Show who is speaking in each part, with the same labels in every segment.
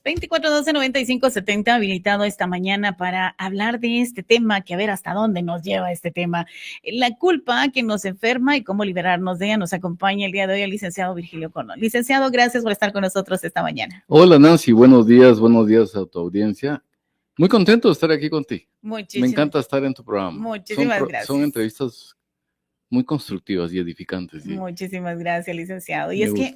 Speaker 1: 2412-9570 habilitado esta mañana para hablar de este tema, que a ver hasta dónde nos lleva este tema. La culpa que nos enferma y cómo liberarnos de ella. Nos acompaña el día de hoy el licenciado Virgilio Cono. Licenciado, gracias por estar con nosotros esta mañana.
Speaker 2: Hola Nancy, buenos días a tu audiencia. Muy contento de estar aquí contigo. Me encanta estar en tu programa.
Speaker 1: Muchísimas gracias.
Speaker 2: Son entrevistas muy constructivas y edificantes. ¿Sí?
Speaker 1: Muchísimas gracias, licenciado. Y es que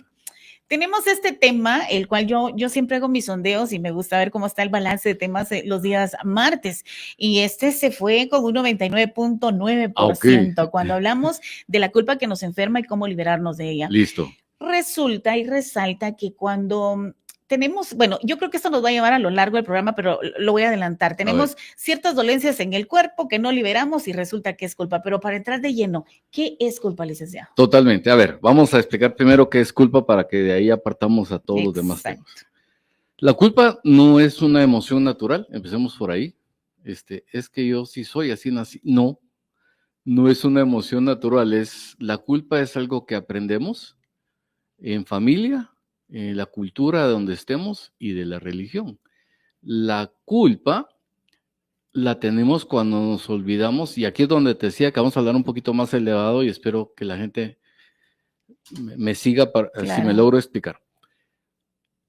Speaker 1: tenemos este tema, el cual yo siempre hago mis sondeos y me gusta ver cómo está el balance de temas los días martes. Y este se fue con un 99.9%. Cuando hablamos de la culpa que nos enferma y cómo liberarnos de ella.
Speaker 2: Listo.
Speaker 1: Resulta y resalta que cuando tenemos, bueno, yo creo que esto nos va a llevar a lo largo del programa, pero lo voy a adelantar. Tenemos ciertas dolencias en el cuerpo que no liberamos y resulta que es culpa. Pero para entrar de lleno, ¿qué es culpa, licenciado?
Speaker 2: Totalmente. A ver, vamos a explicar primero qué es culpa para que de ahí apartamos a todos los demás temas. La culpa no es una emoción natural, empecemos por ahí. Es que yo sí soy así nací. No es una emoción natural. La culpa es algo que aprendemos en familia, la cultura de donde estemos y de la religión. La culpa la tenemos cuando nos olvidamos, y aquí es donde te decía que vamos a hablar un poquito más elevado y espero que la gente me siga si me logro explicar.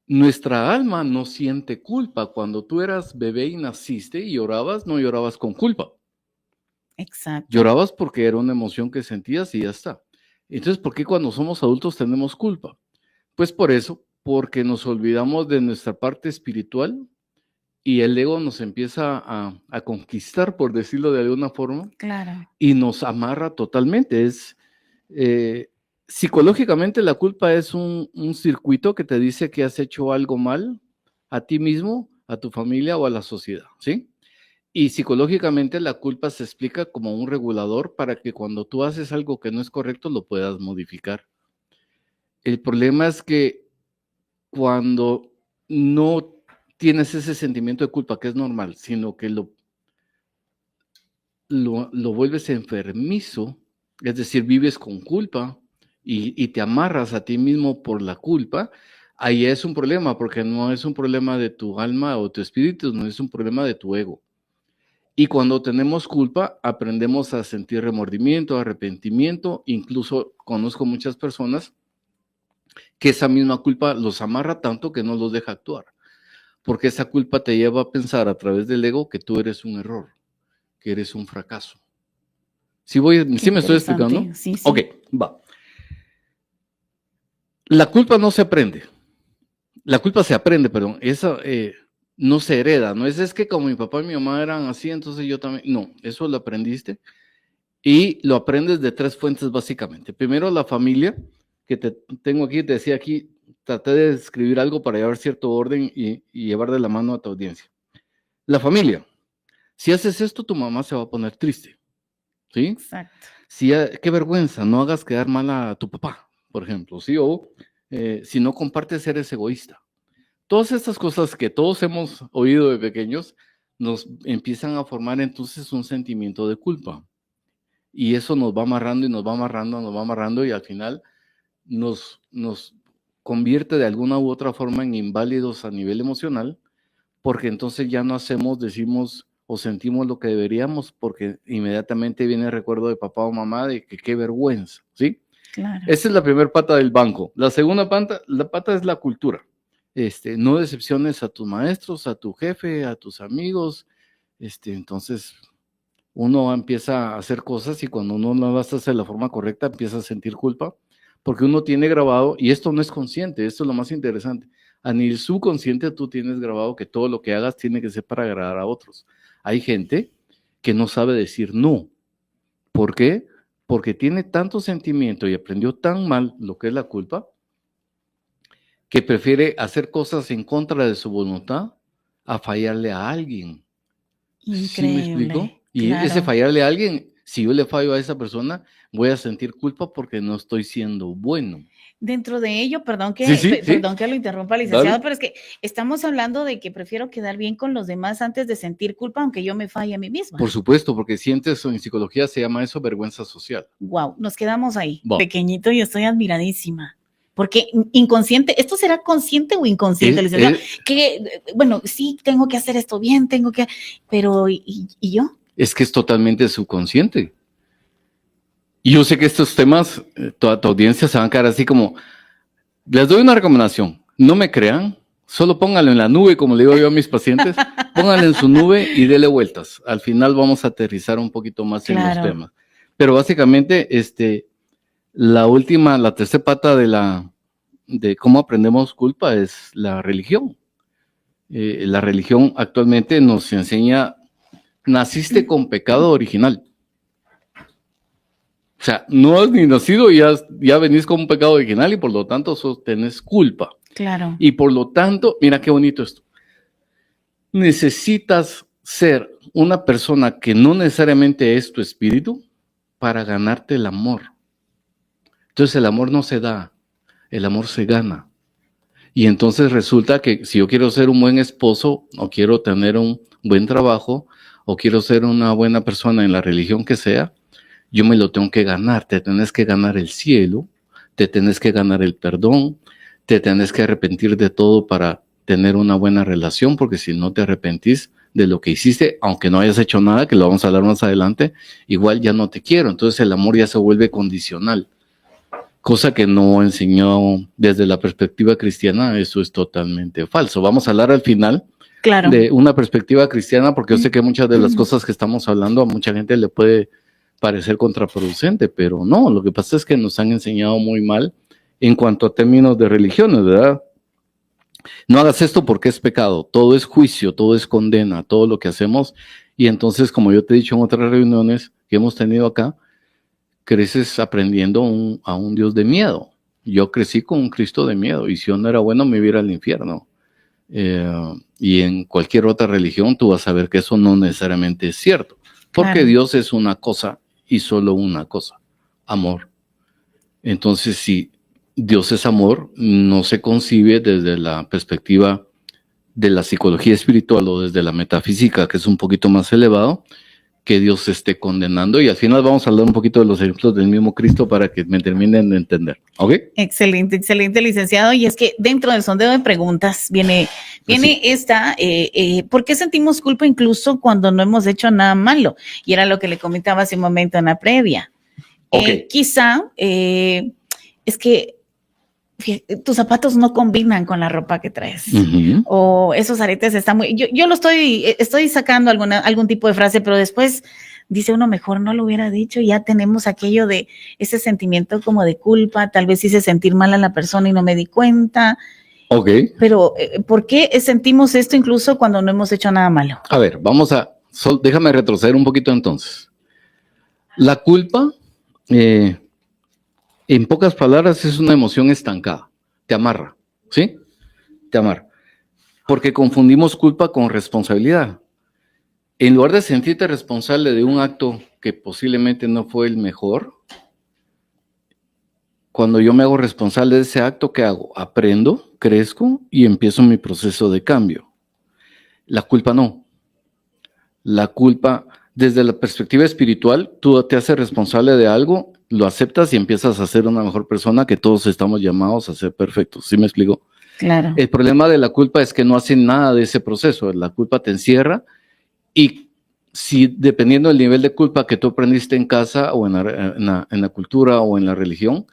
Speaker 2: Nuestra alma no siente culpa. Cuando tú eras bebé y naciste y llorabas, no llorabas con culpa.
Speaker 1: Exacto.
Speaker 2: Llorabas porque era una emoción que sentías y ya está. Entonces, ¿por qué cuando somos adultos tenemos culpa? Pues por eso, porque nos olvidamos de nuestra parte espiritual y el ego nos empieza a conquistar, por decirlo de alguna forma, y nos amarra totalmente. Psicológicamente la culpa es un circuito que te dice que has hecho algo mal a ti mismo, a tu familia o a la sociedad, ¿sí? Y psicológicamente la culpa se explica como un regulador para que cuando tú haces algo que no es correcto lo puedas modificar. El problema es que cuando no tienes ese sentimiento de culpa, que es normal, sino que lo vuelves enfermizo, es decir, vives con culpa y te amarras a ti mismo por la culpa, ahí es un problema, porque no es un problema de tu alma o tu espíritu, no es un problema de tu ego. Y cuando tenemos culpa, aprendemos a sentir remordimiento, arrepentimiento, incluso conozco muchas personas que esa misma culpa los amarra tanto que no los deja actuar. Porque esa culpa te lleva a pensar a través del ego que tú eres un error, que eres un fracaso. ¿Sí me estoy explicando?
Speaker 1: Sí.
Speaker 2: Ok, va. La culpa no se aprende. La culpa se aprende, perdón. Esa no se hereda. No es que como mi papá y mi mamá eran así, entonces yo también. No, eso lo aprendiste. Y lo aprendes de 3 fuentes básicamente. Primero, la familia, que tengo aquí, te decía aquí, traté de escribir algo para llevar cierto orden y llevar de la mano a tu audiencia. La familia. Si haces esto, tu mamá se va a poner triste. ¿Sí?
Speaker 1: Exacto.
Speaker 2: Qué vergüenza, no hagas quedar mal a tu papá, por ejemplo. ¿Sí? O si no compartes, eres egoísta. Todas estas cosas que todos hemos oído de pequeños nos empiezan a formar entonces un sentimiento de culpa. Y eso nos va amarrando y nos va amarrando y al final nos convierte de alguna u otra forma en inválidos a nivel emocional, porque entonces ya no decimos o sentimos lo que deberíamos, porque inmediatamente viene el recuerdo de papá o mamá de que qué vergüenza, ¿sí?
Speaker 1: Claro.
Speaker 2: Esa es la primera pata del banco. La segunda pata es la cultura. No decepciones a tus maestros, a tu jefe, a tus amigos. Entonces uno empieza a hacer cosas y cuando uno no las hace de la forma correcta empieza a sentir culpa, porque uno tiene grabado, y esto no es consciente, esto es lo más interesante, a nivel subconsciente tú tienes grabado que todo lo que hagas tiene que ser para agradar a otros. Hay gente que no sabe decir no. ¿Por qué? Porque tiene tanto sentimiento y aprendió tan mal lo que es la culpa, que prefiere hacer cosas en contra de su voluntad a fallarle a alguien.
Speaker 1: Increíble.
Speaker 2: ¿Sí me explico? Y ese fallarle a alguien, si yo le fallo a esa persona, voy a sentir culpa porque no estoy siendo bueno.
Speaker 1: Dentro de ello, perdón que lo interrumpa, licenciado, dale. Pero es que estamos hablando de que prefiero quedar bien con los demás antes de sentir culpa, aunque yo me falle a mí misma.
Speaker 2: Por supuesto, porque sientes, en psicología se llama eso vergüenza social.
Speaker 1: Wow, nos quedamos ahí. Pequeñito y estoy admiradísima. Porque inconsciente, ¿esto será consciente o inconsciente, licenciado? Que, bueno, sí, tengo que hacer esto bien, pero ¿y yo?
Speaker 2: Es que es totalmente subconsciente. Y yo sé que estos temas, toda tu audiencia se van a quedar así como, les doy una recomendación, no me crean, solo pónganlo en la nube, como le digo yo a mis pacientes, pónganlo en su nube y dele vueltas. Al final vamos a aterrizar un poquito más en los temas. Pero básicamente, la tercera pata de cómo aprendemos culpa es la religión. La religión actualmente nos enseña, naciste con pecado original. O sea, no has ni nacido y ya venís con un pecado original y por lo tanto tenés culpa.
Speaker 1: Claro.
Speaker 2: Y por lo tanto, mira qué bonito esto. Necesitas ser una persona que no necesariamente es tu espíritu para ganarte el amor. Entonces el amor no se da, el amor se gana. Y entonces resulta que si yo quiero ser un buen esposo o quiero tener un buen trabajo o quiero ser una buena persona en la religión que sea, yo me lo tengo que ganar. Te tenés que ganar el cielo, te tenés que ganar el perdón, te tenés que arrepentir de todo para tener una buena relación, porque si no te arrepentís de lo que hiciste, aunque no hayas hecho nada, que lo vamos a hablar más adelante, igual ya no te quiero. Entonces el amor ya se vuelve condicional. Cosa que no enseñó desde la perspectiva cristiana, eso es totalmente falso. Vamos a hablar al final de una perspectiva cristiana, porque yo sé que muchas de las cosas que estamos hablando a mucha gente le puede parecer contraproducente, pero no, lo que pasa es que nos han enseñado muy mal en cuanto a términos de religiones, ¿verdad? No hagas esto porque es pecado, todo es juicio, todo es condena, todo lo que hacemos, y entonces, como yo te he dicho en otras reuniones que hemos tenido acá, creces aprendiendo a un Dios de miedo. Yo crecí con un Cristo de miedo, y si yo no era bueno me iba a ir al infierno. Y en cualquier otra religión tú vas a ver que eso no necesariamente es cierto, porque Dios es una cosa y solo una cosa, amor. Entonces, si Dios es amor, no se concibe desde la perspectiva de la psicología espiritual o desde la metafísica, que es un poquito más elevado, que Dios se esté condenando. Y al final vamos a hablar un poquito de los ejemplos del mismo Cristo para que me terminen de entender. ¿Ok?
Speaker 1: Excelente, excelente, licenciado. Y es que dentro del sondeo de preguntas viene esta, ¿por qué sentimos culpa incluso cuando no hemos hecho nada malo? Y era lo que le comentaba hace un momento en la previa. Quizá es que tus zapatos no combinan con la ropa que traes. O esos aretes están muy... Yo lo estoy sacando algún tipo de frase, pero después dice uno, mejor no lo hubiera dicho. Ya tenemos aquello de ese sentimiento como de culpa. Tal vez hice sentir mal a la persona y no me di cuenta. Pero ¿por qué sentimos esto incluso cuando no hemos hecho nada malo?
Speaker 2: A ver, déjame retroceder un poquito entonces. La culpa... en pocas palabras, es una emoción estancada. Te amarra, ¿sí? Te amarra. Porque confundimos culpa con responsabilidad. En lugar de sentirte responsable de un acto que posiblemente no fue el mejor, cuando yo me hago responsable de ese acto, ¿qué hago? Aprendo, crezco y empiezo mi proceso de cambio. La culpa no. La culpa, desde la perspectiva espiritual, tú te haces responsable de algo, lo aceptas y empiezas a ser una mejor persona, que todos estamos llamados a ser perfectos. ¿Sí me explico?
Speaker 1: Claro.
Speaker 2: El problema de la culpa es que no hacen nada de ese proceso. La culpa te encierra y si dependiendo del nivel de culpa que tú aprendiste en casa o en la cultura o en la religión,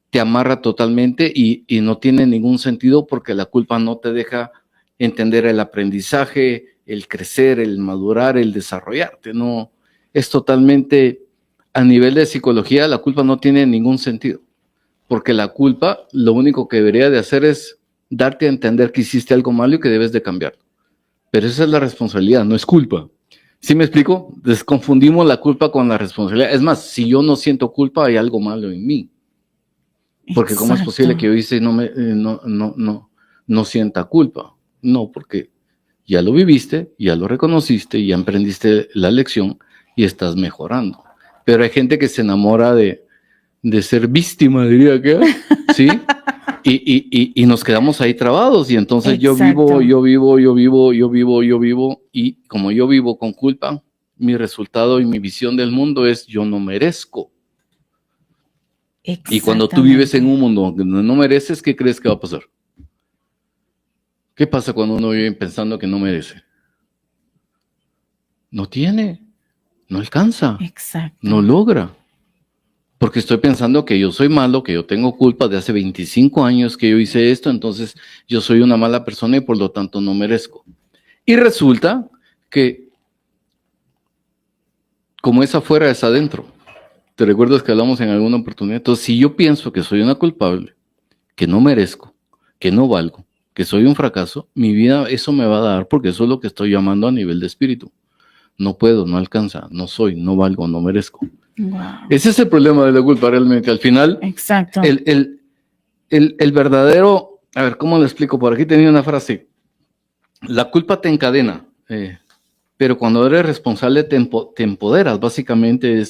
Speaker 2: te amarra totalmente y no tiene ningún sentido, porque la culpa no te deja entender el aprendizaje, el crecer, el madurar, el desarrollarte. No, es totalmente... A nivel de psicología, la culpa no tiene ningún sentido, porque la culpa lo único que debería de hacer es darte a entender que hiciste algo malo y que debes de cambiarlo. Pero esa es la responsabilidad, no es culpa. ¿Sí me explico? Desconfundimos la culpa con la responsabilidad. Es más, si yo no siento culpa, hay algo malo en mí. Porque ¿cómo es posible que yo hice y no sienta culpa? No, porque ya lo viviste, ya lo reconociste, ya aprendiste la lección y estás mejorando. Pero hay gente que se enamora de ser víctima, diría que, ¿sí? Y nos quedamos ahí trabados, y entonces yo vivo, y como yo vivo con culpa, mi resultado y mi visión del mundo es: yo no merezco. Y cuando tú vives en un mundo donde no mereces, ¿qué crees que va a pasar? ¿Qué pasa cuando uno vive pensando que no merece? No tiene, no alcanza, no logra. Porque estoy pensando que yo soy malo, que yo tengo culpa de hace 25 años que yo hice esto, entonces yo soy una mala persona y por lo tanto no merezco. Y resulta que como es afuera, es adentro. ¿Te recuerdas que hablamos en alguna oportunidad? Entonces, si yo pienso que soy una culpable, que no merezco, que no valgo, que soy un fracaso, mi vida eso me va a dar porque eso es lo que estoy llamando a nivel de espíritu. No puedo, no alcanza, no soy, no valgo, no merezco. Wow. Ese es el problema de la culpa realmente. Al final, el verdadero, a ver, ¿cómo lo explico? Por aquí tenía una frase. La culpa te encadena, pero cuando eres responsable te empoderas. Básicamente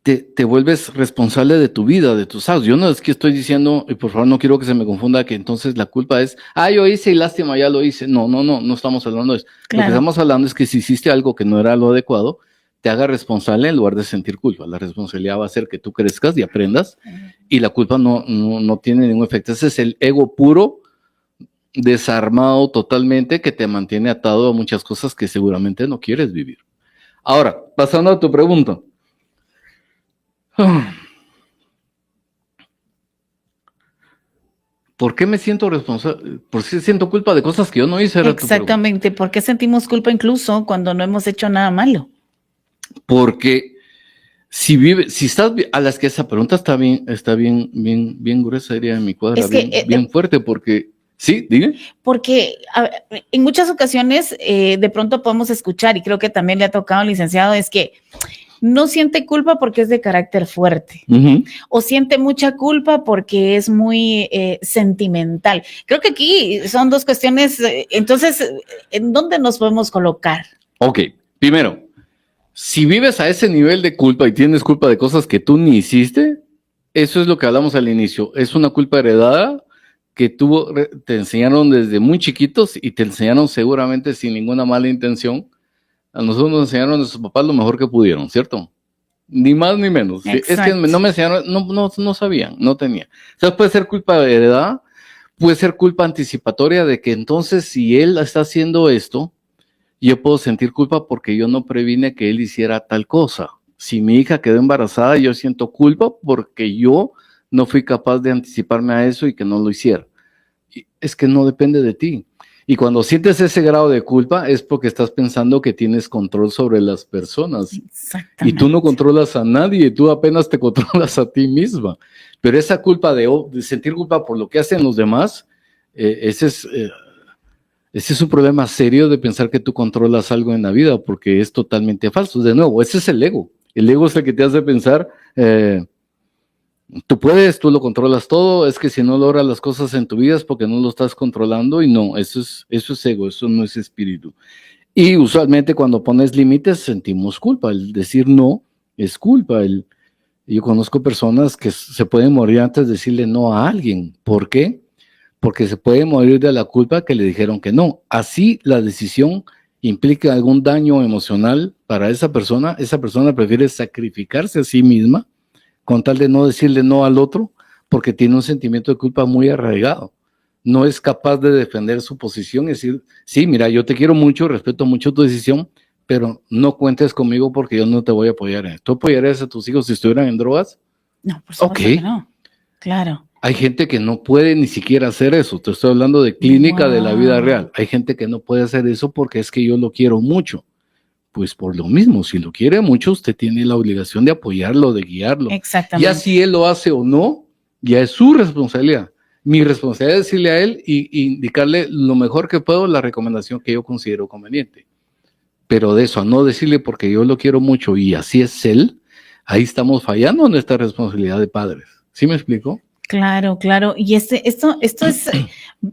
Speaker 2: te vuelves responsable de tu vida, de tus actos. Yo no es que estoy diciendo, y por favor no quiero que se me confunda, que entonces la culpa es, yo hice y lástima, ya lo hice. No estamos hablando de eso. Claro. Lo que estamos hablando es que si hiciste algo que no era lo adecuado, te haga responsable en lugar de sentir culpa. La responsabilidad va a ser que tú crezcas y aprendas, y la culpa no tiene ningún efecto. Ese es el ego puro, desarmado totalmente, que te mantiene atado a muchas cosas que seguramente no quieres vivir. Ahora, pasando a tu pregunta. ¿Por qué me siento responsable? ¿Por qué siento culpa de cosas que yo no hice?
Speaker 1: Exactamente. ¿Por qué sentimos culpa incluso cuando no hemos hecho nada malo?
Speaker 2: Porque si estás, a las que esa pregunta está bien gruesa, diría en mi cuadra, bien fuerte, porque sí, dime.
Speaker 1: Porque en muchas ocasiones de pronto podemos escuchar, y creo que también le ha tocado al licenciado, es que no siente culpa porque es de carácter fuerte, o siente mucha culpa porque es muy sentimental. Creo que aquí son dos cuestiones, entonces, ¿en dónde nos podemos colocar?
Speaker 2: Ok, primero, si vives a ese nivel de culpa y tienes culpa de cosas que tú ni hiciste, eso es lo que hablamos al inicio, es una culpa heredada que te enseñaron desde muy chiquitos y te enseñaron seguramente sin ninguna mala intención. A nosotros nos enseñaron a nuestros papás lo mejor que pudieron, ¿cierto? Ni más ni menos. Exacto. Es que no me enseñaron, no sabían, no tenían. O sea, puede ser culpa de heredad, puede ser culpa anticipatoria de que entonces si él está haciendo esto, yo puedo sentir culpa porque yo no previne que él hiciera tal cosa. Si mi hija quedó embarazada, yo siento culpa porque yo no fui capaz de anticiparme a eso y que no lo hiciera. Es que no depende de ti. Y cuando sientes ese grado de culpa es porque estás pensando que tienes control sobre las personas. Exactamente. Y tú no controlas a nadie, tú apenas te controlas a ti misma. Pero esa culpa de sentir culpa por lo que hacen los demás, ese es un problema serio de pensar que tú controlas algo en la vida, porque es totalmente falso. De nuevo, ese es el ego. El ego es el que te hace pensar, tú puedes, tú lo controlas todo, es que si no logras las cosas en tu vida es porque no lo estás controlando, y no, eso es ego, eso no es espíritu. Y usualmente cuando pones límites sentimos culpa, el decir no es culpa. Yo conozco personas que se pueden morir antes de decirle no a alguien. ¿Por qué? Porque se puede morir de la culpa que le dijeron que no. Así la decisión implica algún daño emocional para esa persona prefiere sacrificarse a sí misma con tal de no decirle no al otro, porque tiene un sentimiento de culpa muy arraigado. No es capaz de defender su posición y decir, sí, mira, yo te quiero mucho, respeto mucho tu decisión, pero no cuentes conmigo porque yo no te voy a apoyar en esto. ¿Tú apoyarías a tus hijos si estuvieran en drogas?
Speaker 1: No, por supuesto que no. Claro.
Speaker 2: Hay gente que no puede ni siquiera hacer eso. Te estoy hablando de clínica de la vida real. Hay gente que no puede hacer eso porque es que yo lo quiero mucho. Pues por lo mismo, si lo quiere mucho, usted tiene la obligación de apoyarlo, de guiarlo.
Speaker 1: Exactamente.
Speaker 2: Ya si él lo hace o no, ya es su responsabilidad. Mi responsabilidad es decirle a él y indicarle lo mejor que puedo, la recomendación que yo considero conveniente. Pero de eso, a no decirle porque yo lo quiero mucho y así es él, ahí estamos fallando en nuestra responsabilidad de padres. ¿Sí me explico?
Speaker 1: Claro, claro. Y esto es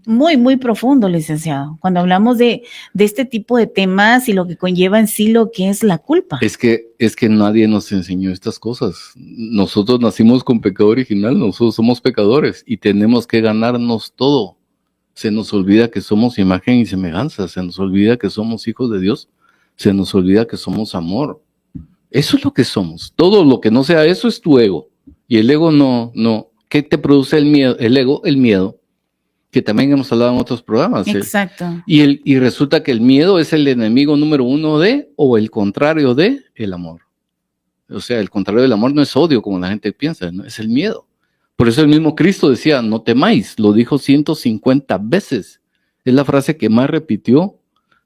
Speaker 1: muy, muy profundo, licenciado. Cuando hablamos de este tipo de temas y lo que conlleva en sí lo que es la culpa.
Speaker 2: Es que nadie nos enseñó estas cosas. Nosotros nacimos con pecado original, nosotros somos pecadores y tenemos que ganarnos todo. Se nos olvida que somos imagen y semejanza, se nos olvida que somos hijos de Dios, se nos olvida que somos amor. Eso es lo que somos. Todo lo que no sea eso es tu ego. Y el ego no. ¿Qué te produce el miedo? El ego, el miedo, que también hemos hablado en otros programas.
Speaker 1: Exacto.
Speaker 2: Y resulta que el miedo es el enemigo número uno o el contrario de el amor. O sea, el contrario del amor no es odio, como la gente piensa, ¿no? Es el miedo. Por eso el mismo Cristo decía, no temáis, lo dijo 150 veces. Es la frase que más repitió,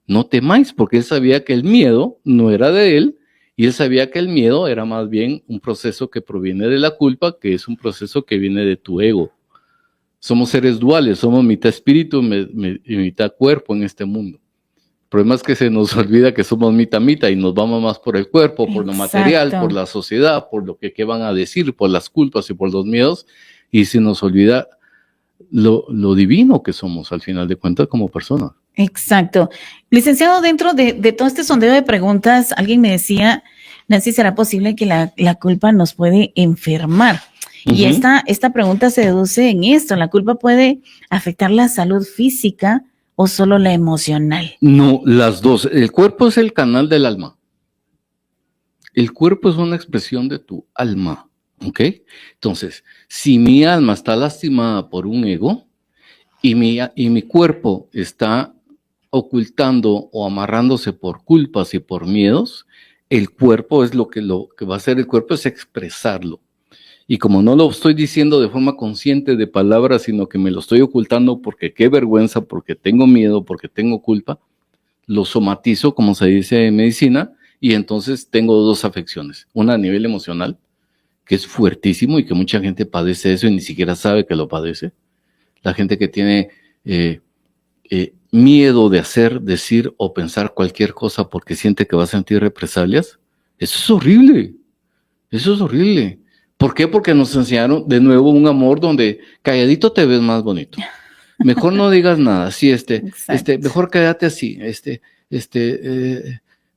Speaker 2: no temáis, porque él sabía que el miedo no era de él, y él sabía que el miedo era más bien un proceso que proviene de la culpa, que es un proceso que viene de tu ego. Somos seres duales, somos mitad espíritu y mitad cuerpo en este mundo. El problema es que se nos olvida que somos mitad y nos vamos más por el cuerpo, por lo material, por la sociedad, por lo que qué van a decir, por las culpas y por los miedos, y se nos olvida lo divino que somos al final de cuentas como personas.
Speaker 1: Exacto. Licenciado, dentro de todo este sondeo de preguntas, alguien me decía, Nancy, ¿será posible que la culpa nos puede enfermar? Y esta pregunta se deduce en esto, ¿la culpa puede afectar la salud física o solo la emocional?
Speaker 2: No, las dos. El cuerpo es el canal del alma. El cuerpo es una expresión de tu alma, ¿ok? Entonces, si mi alma está lastimada por un ego y mi cuerpo está ocultando o amarrándose por culpas y por miedos, el cuerpo es lo que va a hacer el cuerpo es expresarlo. Y como no lo estoy diciendo de forma consciente de palabras, sino que me lo estoy ocultando porque qué vergüenza, porque tengo miedo, porque tengo culpa, lo somatizo, como se dice en medicina, y entonces tengo dos afecciones. Una a nivel emocional, que es fuertísimo y que mucha gente padece eso y ni siquiera sabe que lo padece. La gente que tiene miedo de hacer, decir o pensar cualquier cosa porque siente que va a sentir represalias, eso es horrible. Eso es horrible. ¿Por qué? Porque nos enseñaron de nuevo un amor donde calladito te ves más bonito. Mejor no digas nada. Sí, mejor quédate así.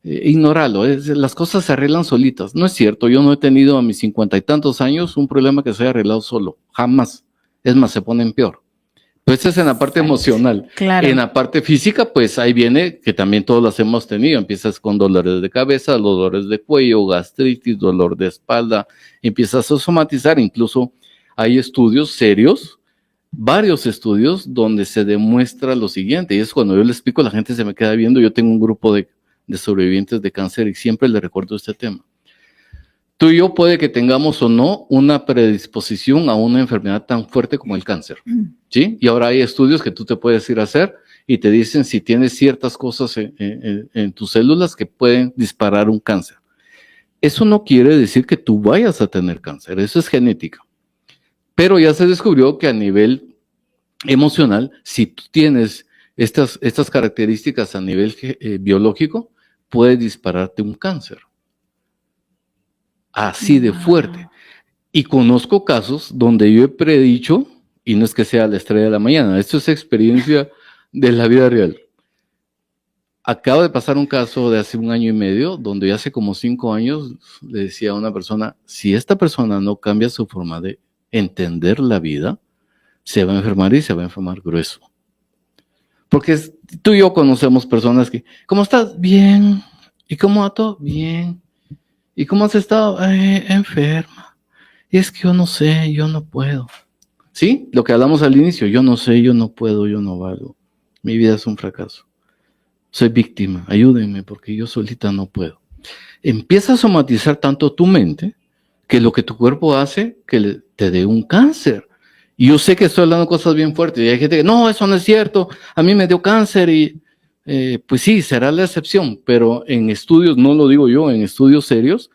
Speaker 2: Ignóralo. Las cosas se arreglan solitas. No es cierto. Yo no he tenido a mis 50 y tantos años un problema que se haya arreglado solo. Jamás. Es más, se ponen peor. Pues es en la parte emocional.
Speaker 1: Claro.
Speaker 2: En la parte física, pues ahí viene, que también todos las hemos tenido. Empiezas con dolores de cabeza, dolores de cuello, gastritis, dolor de espalda. Empiezas a somatizar. Incluso hay estudios serios, varios estudios, donde se demuestra lo siguiente. Y es cuando yo le explico, la gente se me queda viendo. Yo tengo un grupo de sobrevivientes de cáncer y siempre le recuerdo este tema. Tú y yo puede que tengamos o no una predisposición a una enfermedad tan fuerte como el cáncer, ¿sí? Y ahora hay estudios que tú te puedes ir a hacer y te dicen si tienes ciertas cosas en tus células que pueden disparar un cáncer. Eso no quiere decir que tú vayas a tener cáncer, eso es genética. Pero ya se descubrió que a nivel emocional, si tú tienes estas características a nivel biológico, puede dispararte un cáncer. Así de fuerte. Y conozco casos donde yo he predicho, y no es que sea la estrella de la mañana, esto es experiencia de la vida real. Acabo de pasar un caso de hace 1 año y medio, donde hace como 5 años le decía a una persona, si esta persona no cambia su forma de entender la vida, se va a enfermar y se va a enfermar grueso. Porque tú y yo conocemos personas que, ¿cómo estás? Bien. ¿Y cómo va todo? Bien. ¿Y cómo has estado? Enferma. Y es que yo no sé, yo no puedo. ¿Sí? Lo que hablamos al inicio, yo no sé, yo no puedo, yo no valgo. Mi vida es un fracaso. Soy víctima, ayúdenme porque yo solita no puedo. Empieza a somatizar tanto tu mente que lo que tu cuerpo hace que te dé un cáncer. Y yo sé que estoy hablando cosas bien fuertes y hay gente que, no, eso no es cierto, a mí me dio cáncer y pues sí, será la excepción, pero en estudios, no lo digo yo, en estudios serios,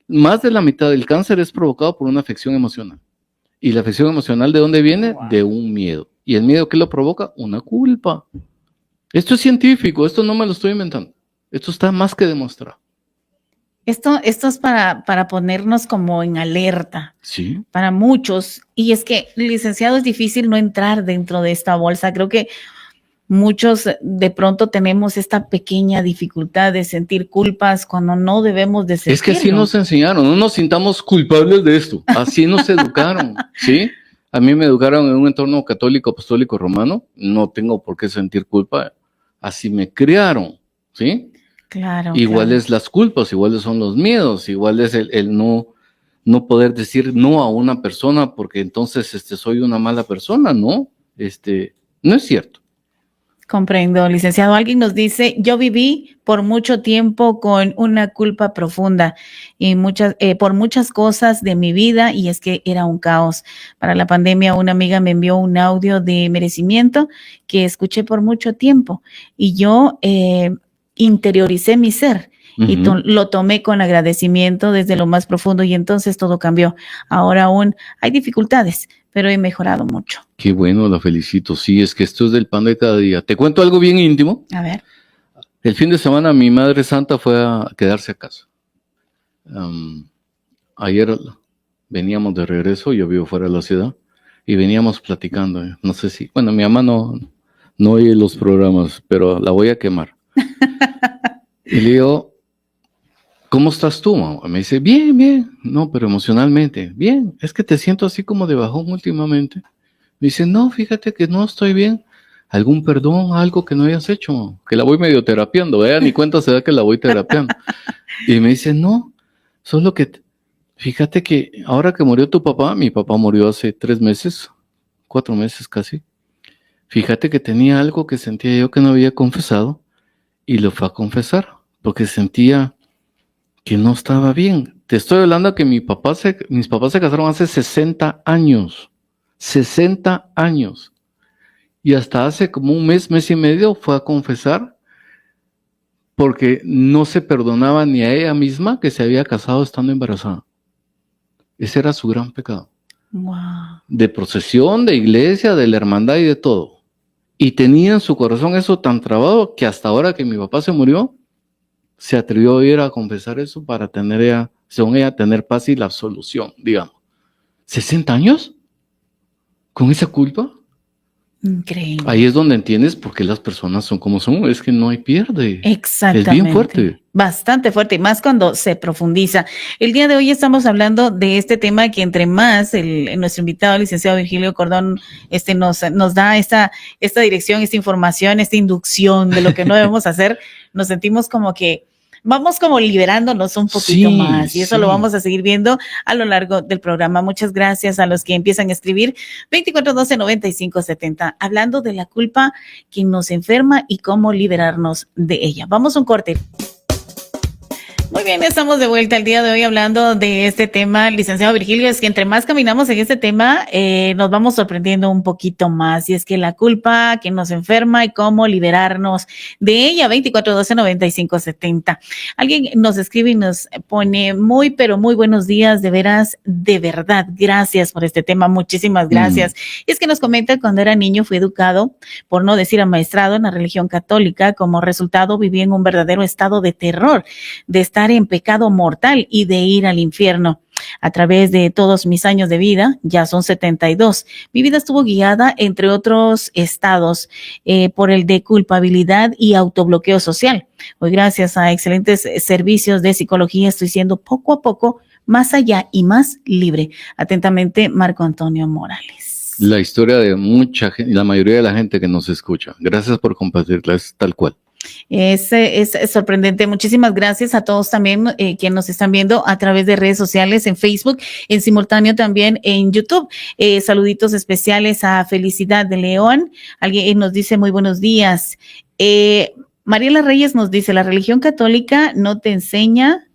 Speaker 2: más de la mitad del cáncer es provocado por una afección emocional. ¿Y la afección emocional de dónde viene? Wow. De un miedo. ¿Y el miedo qué lo provoca? Una culpa. Esto es científico, esto no me lo estoy inventando. Esto está más que demostrado.
Speaker 1: Esto es para ponernos como en alerta.
Speaker 2: Sí.
Speaker 1: Para muchos. Y es que, licenciado, es difícil no entrar dentro de esta bolsa. Creo que muchos de pronto tenemos esta pequeña dificultad de sentir culpas cuando no debemos de sentirlo.
Speaker 2: Es que así nos enseñaron, no nos sintamos culpables de esto, así nos educaron, ¿sí? A mí me educaron en un entorno católico, apostólico, romano, no tengo por qué sentir culpa, así me criaron, ¿sí?
Speaker 1: Claro.
Speaker 2: Iguales las culpas, iguales son los miedos, igual es el no poder decir no a una persona porque entonces soy una mala persona, ¿no? No es cierto.
Speaker 1: Comprendo, licenciado. Alguien nos dice, yo viví por mucho tiempo con una culpa profunda y por muchas cosas de mi vida, y es que era un caos. Para la pandemia, una amiga me envió un audio de merecimiento que escuché por mucho tiempo y yo interioricé mi ser y lo tomé con agradecimiento desde lo más profundo y entonces todo cambió. Ahora aún hay dificultades, pero he mejorado mucho.
Speaker 2: Qué bueno, la felicito. Sí, es que esto es del pan de cada día. Te cuento algo bien íntimo.
Speaker 1: A ver.
Speaker 2: El fin de semana mi Madre Santa fue a quedarse a casa. Ayer veníamos de regreso, yo vivo fuera de la ciudad, y veníamos platicando. No sé si, bueno, mi mamá no oye los programas, pero la voy a quemar. Y le digo, ¿cómo estás tú, mamá? Me dice, bien, bien. No, pero emocionalmente, bien. Es que te siento así como de bajón últimamente. Me dice, no, fíjate que no estoy bien. ¿Algún perdón, algo que no hayas hecho, mamá? Que la voy medio terapiando. Ella ni cuenta se da que la voy terapiando. Y me dice, no, solo que, fíjate que ahora que murió tu papá, mi papá murió hace 3 meses, 4 meses casi. Fíjate que tenía algo que sentía yo que no había confesado y lo fue a confesar porque sentía que no estaba bien. Te estoy hablando que mis papás se casaron hace 60 años. 60 años. Y hasta hace como un mes y medio fue a confesar porque no se perdonaba ni a ella misma que se había casado estando embarazada. Ese era su gran pecado.
Speaker 1: Wow.
Speaker 2: De procesión, de iglesia, de la hermandad y de todo. Y tenía en su corazón eso tan trabado que hasta ahora que mi papá se murió, se atrevió a ir a confesar eso para tener ella, según ella, tener paz y la absolución, digamos. ¿60 años? ¿Con esa culpa?
Speaker 1: Increíble.
Speaker 2: Ahí es donde entiendes por qué las personas son como son, es que no hay pierde.
Speaker 1: Exactamente.
Speaker 2: Es bien fuerte.
Speaker 1: Bastante fuerte, y más cuando se profundiza. El día de hoy estamos hablando de este tema que entre más nuestro invitado, el licenciado Virgilio Cordón, nos da esta dirección, esta información, esta inducción de lo que no debemos hacer, nos sentimos como que vamos como liberándonos un poquito más, y eso lo vamos a seguir viendo a lo largo del programa. Muchas gracias a los que empiezan a escribir 2412-9570, hablando de la culpa que nos enferma y cómo liberarnos de ella. Vamos a un corte. Muy bien, estamos de vuelta el día de hoy hablando de este tema, licenciado Virgilio. Es que entre más caminamos en este tema, nos vamos sorprendiendo un poquito más. Y es que la culpa que nos enferma y cómo liberarnos de ella. 2412-9570. Alguien nos escribe y nos pone pero muy buenos días, de veras, de verdad. Gracias por este tema, muchísimas gracias. Y es que nos comenta, cuando era niño fui educado, por no decir amaestrado, en la religión católica. Como resultado viví en un verdadero estado de terror, de estar en pecado mortal y de ir al infierno. A través de todos mis años de vida, ya son 72, mi vida estuvo guiada, entre otros estados, por el de culpabilidad y autobloqueo social. Hoy, gracias a excelentes servicios de psicología, estoy siendo poco a poco más allá y más libre. Atentamente, Marco Antonio Morales.
Speaker 2: La historia de mucha gente, la mayoría de la gente que nos escucha. Gracias por compartirla, es tal cual.
Speaker 1: Es sorprendente. Muchísimas gracias a todos también quienes nos están viendo a través de redes sociales, en Facebook, en simultáneo también en YouTube. Saluditos especiales a Felicidad de León. Alguien nos dice muy buenos días. Mariela Reyes nos dice, la religión católica no te enseña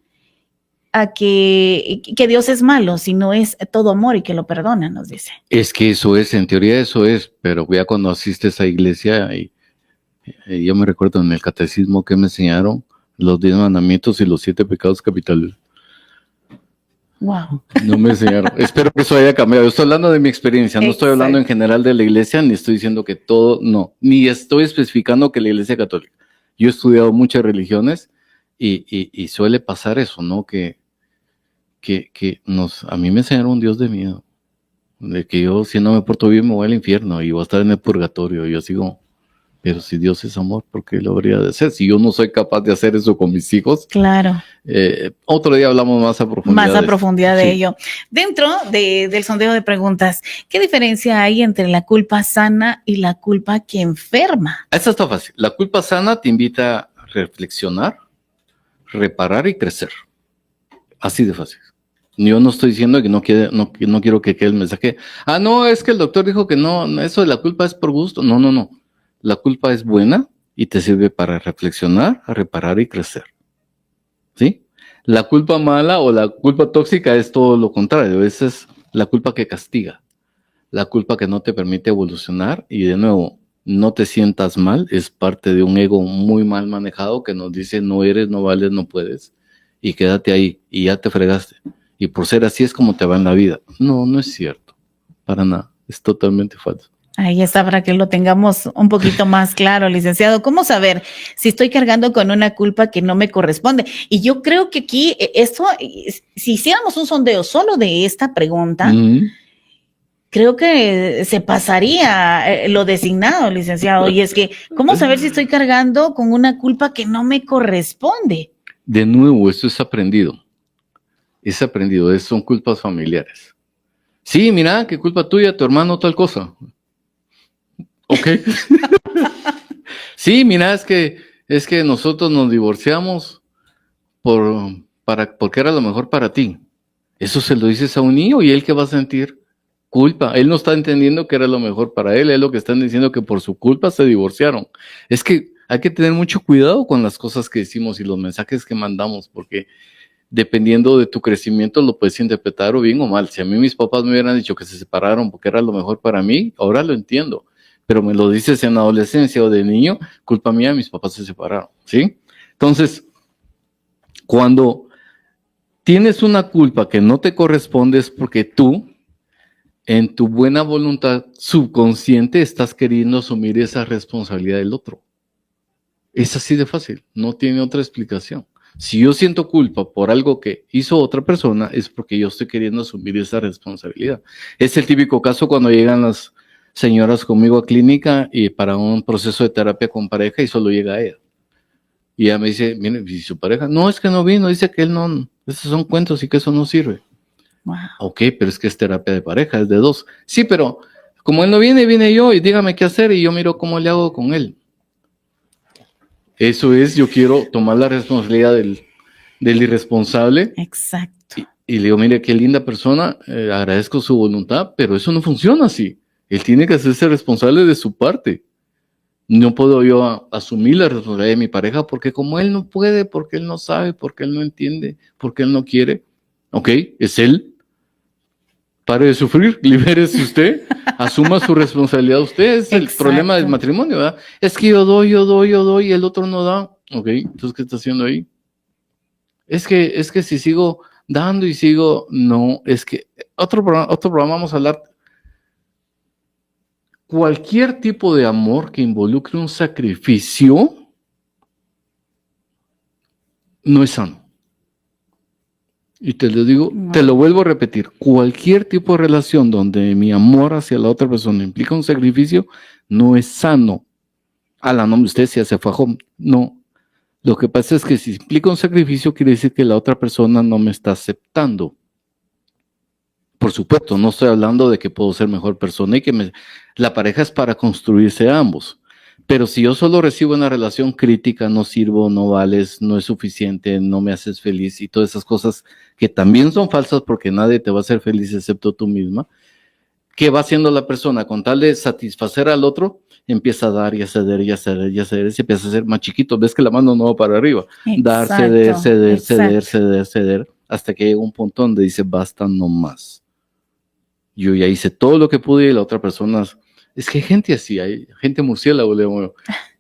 Speaker 1: a que Dios es malo, sino es todo amor y que lo perdona, nos dice.
Speaker 2: Es que eso es, en teoría eso es, pero ya cuando asistes a iglesia y yo me recuerdo en el catecismo que me enseñaron los 10 mandamientos y los 7 pecados capitales.
Speaker 1: Wow.
Speaker 2: No me enseñaron. Espero que eso haya cambiado. Yo estoy hablando de mi experiencia, no estoy hablando en general de la iglesia, ni estoy diciendo que todo, no, ni estoy especificando que la iglesia católica. Yo he estudiado muchas religiones y suele pasar eso, ¿no? Que a mí me enseñaron un Dios de miedo, de que yo, si no me porto bien, me voy al infierno y voy a estar en el purgatorio. Y yo sigo, pero si Dios es amor, ¿por qué lo habría de hacer? Si yo no soy capaz de hacer eso con mis hijos.
Speaker 1: Claro.
Speaker 2: Otro día hablamos más a profundidad.
Speaker 1: Más a profundidad de ello. Dentro del sondeo de preguntas, ¿qué diferencia hay entre la culpa sana y la culpa que enferma?
Speaker 2: Esta está fácil. La culpa sana te invita a reflexionar, reparar y crecer. Así de fácil. Yo no estoy diciendo que no quiero que quede el mensaje. No, es que el doctor dijo que no, eso de la culpa es por gusto. No. La culpa es buena y te sirve para reflexionar, reparar y crecer. ¿Sí? La culpa mala o la culpa tóxica es todo lo contrario. Esa es la culpa que castiga. La culpa que no te permite evolucionar. Y de nuevo, no te sientas mal. Es parte de un ego muy mal manejado que nos dice no eres, no vales, no puedes. Y quédate ahí y ya te fregaste. Y por ser así es como te va en la vida. No es cierto. Para nada. Es totalmente falso.
Speaker 1: Ahí está, para que lo tengamos un poquito más claro, licenciado. ¿Cómo saber si estoy cargando con una culpa que no me corresponde? Y yo creo que aquí esto, si hiciéramos un sondeo solo de esta pregunta, creo que se pasaría lo designado, licenciado. Y es que, ¿cómo saber si estoy cargando con una culpa que no me corresponde?
Speaker 2: De nuevo, esto es aprendido. Son culpas familiares. Sí, mira, qué culpa tuya, tu hermano, tal cosa. Ok. Sí, mira, es que nosotros nos divorciamos porque era lo mejor para ti. Eso se lo dices a un niño y él ¿qué va a sentir? Culpa. Él no está entendiendo que era lo mejor para él. Es lo que están diciendo que por su culpa se divorciaron. Es que hay que tener mucho cuidado con las cosas que decimos y los mensajes que mandamos, porque dependiendo de tu crecimiento lo puedes interpretar o bien o mal. Si a mí mis papás me hubieran dicho que se separaron porque era lo mejor para mí, ahora lo entiendo. Pero me lo dices en adolescencia o de niño, culpa mía, mis papás se separaron, ¿sí? Entonces, cuando tienes una culpa que no te corresponde es porque tú, en tu buena voluntad subconsciente, estás queriendo asumir esa responsabilidad del otro. Es así de fácil, no tiene otra explicación. Si yo siento culpa por algo que hizo otra persona, es porque yo estoy queriendo asumir esa responsabilidad. Es el típico caso cuando llegan las señoras conmigo a clínica y para un proceso de terapia con pareja y solo llega ella. Y ella me dice, mire, ¿y su pareja? No, es que no vino, dice que él no, esos son cuentos y que eso no sirve.
Speaker 1: Wow.
Speaker 2: Ok, pero es que es terapia de pareja, es de dos. Sí, pero como él no viene, viene yo y dígame qué hacer y yo miro cómo le hago con él. Eso es, yo quiero tomar la responsabilidad del irresponsable.
Speaker 1: Exacto.
Speaker 2: Y le digo, mire, qué linda persona, agradezco su voluntad, pero eso no funciona así. Él tiene que hacerse responsable de su parte. No puedo yo asumir la responsabilidad de mi pareja porque como él no puede, porque él no sabe, porque él no entiende, porque él no quiere. Ok, es él. Pare de sufrir, libérese usted, asuma su responsabilidad usted. Es el problema del matrimonio, ¿verdad? Es que yo doy y el otro no da. Ok, entonces, ¿qué está haciendo ahí? Es que si sigo dando y sigo, no, es que otro programa vamos a hablar. Cualquier tipo de amor que involucre un sacrificio no es sano. Y te lo digo, te lo vuelvo a repetir, cualquier tipo de relación donde mi amor hacia la otra persona implica un sacrificio, no es sano. A la nombre usted se hace fajón. No. Lo que pasa es que si implica un sacrificio, quiere decir que la otra persona no me está aceptando. Por supuesto, no estoy hablando de que puedo ser mejor persona y que la pareja es para construirse a ambos. Pero si yo solo recibo una relación crítica, no sirvo, no vales, no es suficiente, no me haces feliz y todas esas cosas que también son falsas porque nadie te va a hacer feliz excepto tú misma, ¿qué va haciendo la persona? Con tal de satisfacer al otro, empieza a dar y a ceder y a ceder y a ceder, se empieza a hacer más chiquito, ves que la mano no va para arriba. Exacto, dar, ceder, hasta que llega un punto donde dice basta, no más. Yo ya hice todo lo que pude y la otra persona... Es que hay gente así, hay gente murciélago,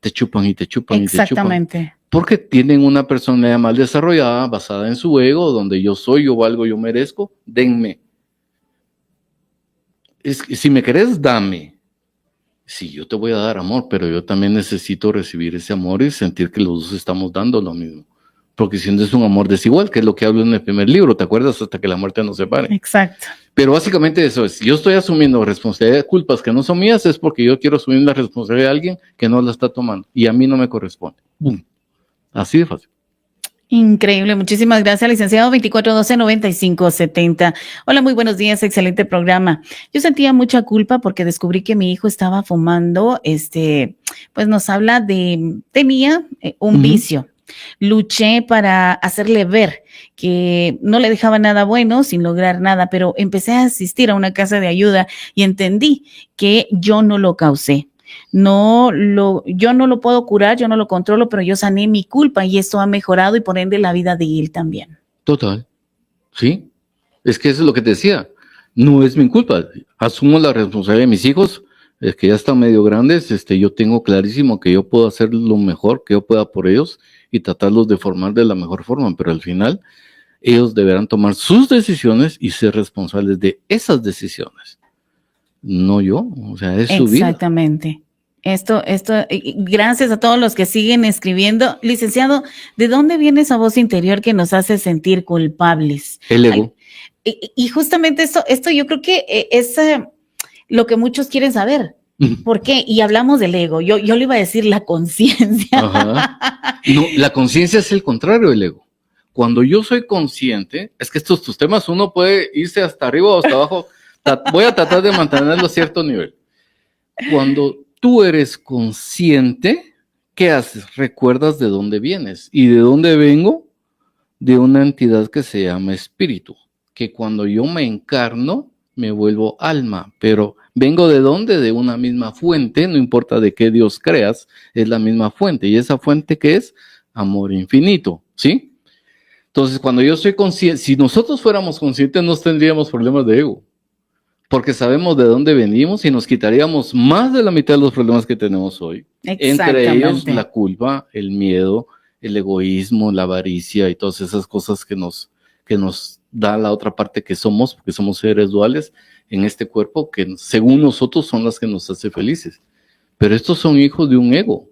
Speaker 2: te chupan y te chupan y te chupan.
Speaker 1: Exactamente.
Speaker 2: Porque tienen una personalidad mal desarrollada, basada en su ego, donde yo soy, yo valgo, yo merezco, denme. Si me querés, dame. Sí, yo te voy a dar amor, pero yo también necesito recibir ese amor y sentir que los dos estamos dando lo mismo. Porque si no es un amor desigual, que es lo que hablo en el primer libro, ¿te acuerdas? Hasta que la muerte nos separe.
Speaker 1: Exacto.
Speaker 2: Pero básicamente eso es, yo estoy asumiendo responsabilidad, culpas que no son mías, es porque yo quiero asumir la responsabilidad de alguien que no la está tomando y a mí no me corresponde. ¡Bum! Así de fácil.
Speaker 1: Increíble, muchísimas gracias, licenciado. 2412-9570. Hola, muy buenos días, excelente programa. Yo sentía mucha culpa porque descubrí que mi hijo estaba fumando, pues nos habla tenía un vicio. Luché para hacerle ver que no le dejaba nada bueno sin lograr nada, pero empecé a asistir a una casa de ayuda y entendí que yo no lo causé. Yo no lo puedo curar, yo no lo controlo, pero yo sané mi culpa y esto ha mejorado y por ende la vida de él también.
Speaker 2: Total, sí. Es que eso es lo que te decía. No es mi culpa. Asumo la responsabilidad de mis hijos, es que ya están medio grandes. Yo tengo clarísimo que yo puedo hacer lo mejor que yo pueda por ellos y tratarlos de formar de la mejor forma, pero al final ellos deberán tomar sus decisiones y ser responsables de esas decisiones. No yo, o sea, es su vida.
Speaker 1: Exactamente. Gracias a todos los que siguen escribiendo. Licenciado, ¿de dónde viene esa voz interior que nos hace sentir culpables?
Speaker 2: El ego.
Speaker 1: Y justamente esto yo creo que es lo que muchos quieren saber. ¿Por qué? Y hablamos del ego. Yo le iba a decir la conciencia.
Speaker 2: No, la conciencia es el contrario del ego. Cuando yo soy consciente, es que tus temas uno puede irse hasta arriba o hasta abajo. Voy a tratar de mantenerlo a cierto nivel. Cuando tú eres consciente, ¿qué haces? Recuerdas de dónde vienes. ¿Y de dónde vengo? De una entidad que se llama espíritu. Que cuando yo me encarno, me vuelvo alma. Pero vengo de dónde? De una misma fuente, no importa de qué Dios creas, es la misma fuente. ¿Y esa fuente qué es? Amor infinito, ¿sí? Entonces, cuando yo soy consciente, si nosotros fuéramos conscientes, no tendríamos problemas de ego. Porque sabemos de dónde venimos y nos quitaríamos más de la mitad de los problemas que tenemos hoy. Entre ellos, la culpa, el miedo, el egoísmo, la avaricia y todas esas cosas que nos da la otra parte que somos, porque somos seres duales en este cuerpo que según nosotros son las que nos hace felices. Pero estos son hijos de un ego.